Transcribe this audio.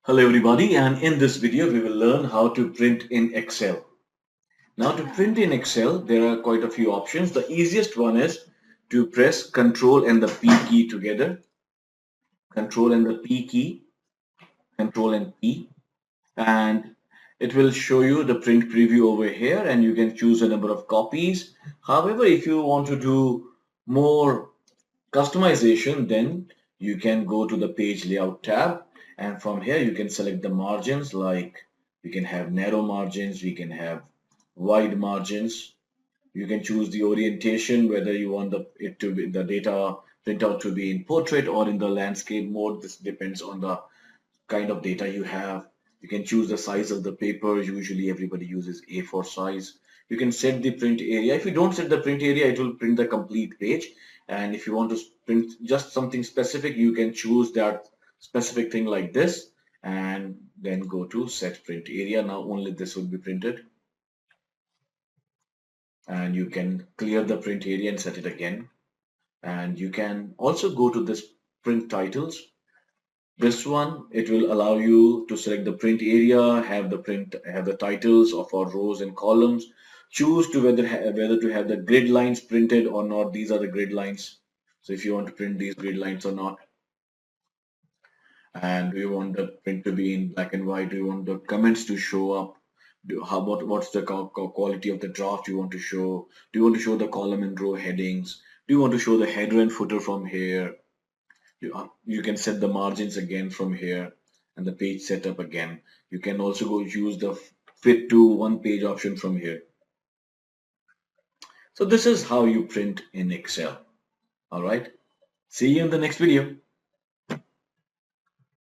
Hello everybody, and in this video we will learn how to print in Excel. Now to print in Excel there are quite a few options. The easiest one is to press Ctrl and the P key together. Ctrl and the P key, Ctrl and P, and it will show you the print preview over here, and you can choose a number of copies. However, if you want to do more customization, then you can go to the page layout tab, and from here you can select the margins. Like we can have narrow margins, we can have wide margins. You can choose the orientation, whether you want the data printout to be in portrait or in the landscape mode. This depends on the kind of data you have. You can choose the size of the paper. Usually everybody uses A4 size. You can set the print area. If you don't set the print area, it will print the complete page. And if you want to print just something specific, you can choose that specific thing like this and then go to set print area. Now only this will be printed. And you can clear the print area and set it again. And you can also go to this print titles. This one, it will allow you to select the print area, have the titles of our rows and columns, choose to whether to have the grid lines printed or not. These are the grid lines. So if you want to print these grid lines or not, and do you want the print to be in black and white? Do you want the comments to show up? How about what's the quality of the draft you want to show? Do you want to show the column and row headings? Do you want to show the header and footer from here? You can set the margins again from here and the page setup again. You can also go use the fit to one page option from here. So this is how you print in Excel. All right. See you in the next video.